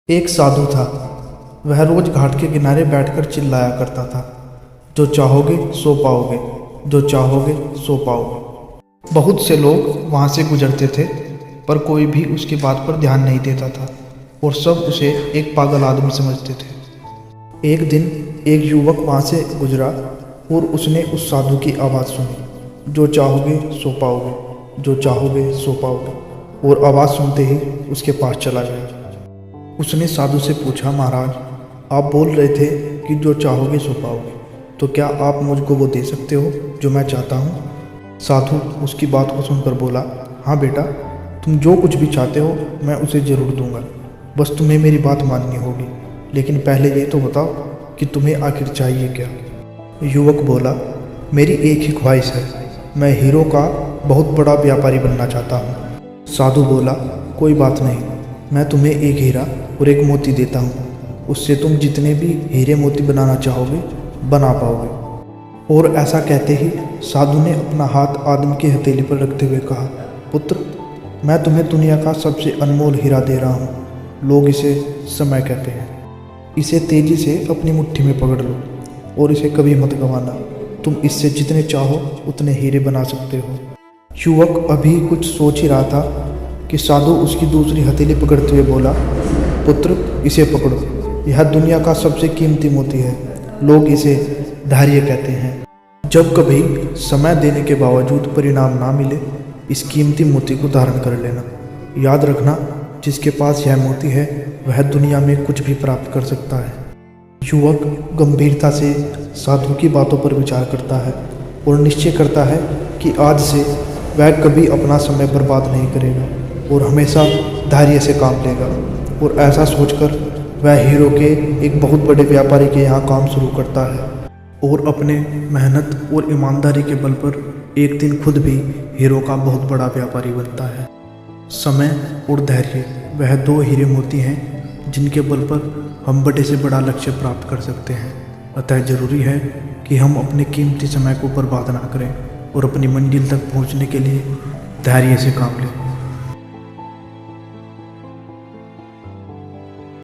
एक साधु था। वह रोज घाट के किनारे बैठकर चिल्लाया करता था, जो चाहोगे सो पाओगे, जो चाहोगे सो पाओगे। बहुत से लोग वहाँ से गुजरते थे, पर कोई भी उसकी बात पर ध्यान नहीं देता था और सब उसे एक पागल आदमी समझते थे। एक दिन एक युवक वहाँ से गुजरा और उसने उस साधु की आवाज़ सुनी, जो चाहोगे सो पाओगे, जो चाहोगे सो पाओगे, और आवाज़ सुनते ही उसके पास चला गया। उसने साधु से पूछा, महाराज, आप बोल रहे थे कि जो चाहोगे सो पाओगे, तो क्या आप मुझको वो दे सकते हो जो मैं चाहता हूँ? साधु उसकी बात को सुनकर बोला, हाँ बेटा, तुम जो कुछ भी चाहते हो मैं उसे ज़रूर दूंगा, बस तुम्हें मेरी बात माननी होगी। लेकिन पहले ये तो बताओ कि तुम्हें आखिर चाहिए क्या? युवक बोला, मेरी एक ही ख्वाहिश है, मैं हीरो का बहुत बड़ा व्यापारी बनना चाहता हूँ। साधु बोला, कोई बात नहीं, मैं तुम्हें एक हीरा और एक मोती देता हूँ, उससे तुम जितने भी हीरे मोती बनाना चाहोगे बना पाओगे। और ऐसा कहते ही साधु ने अपना हाथ आदमी की हथेली पर रखते हुए कहा, पुत्र, मैं तुम्हें दुनिया का सबसे अनमोल हीरा दे रहा हूँ। लोग इसे समय कहते हैं। इसे तेजी से अपनी मुट्ठी में पकड़ लो और इसे कभी मत गंवाना। तुम इससे जितने चाहो उतने हीरे बना सकते हो। युवक अभी कुछ सोच ही रहा था कि साधु उसकी दूसरी हथेली पकड़ते हुए बोला, पुत्र, इसे पकड़ो, यह दुनिया का सबसे कीमती मोती है। लोग इसे धैर्य कहते हैं। जब कभी समय देने के बावजूद परिणाम ना मिले, इस कीमती मोती को धारण कर लेना। याद रखना, जिसके पास यह मोती है वह दुनिया में कुछ भी प्राप्त कर सकता है। युवक गंभीरता से साधु की बातों पर विचार करता है और निश्चय करता है कि आज से वह कभी अपना समय बर्बाद नहीं करेगा और हमेशा धैर्य से काम लेगा। और ऐसा सोचकर वह हीरो के एक बहुत बड़े व्यापारी के यहाँ काम शुरू करता है और अपने मेहनत और ईमानदारी के बल पर एक दिन खुद भी हीरो का बहुत बड़ा व्यापारी बनता है। समय और धैर्य वह दो हीरे मोती हैं जिनके बल पर हम बड़े से बड़ा लक्ष्य प्राप्त कर सकते हैं। अतः ज़रूरी है कि हम अपने कीमती समय को बर्बाद ना करें और अपनी मंजिल तक पहुंचने के लिए धैर्य से काम लें।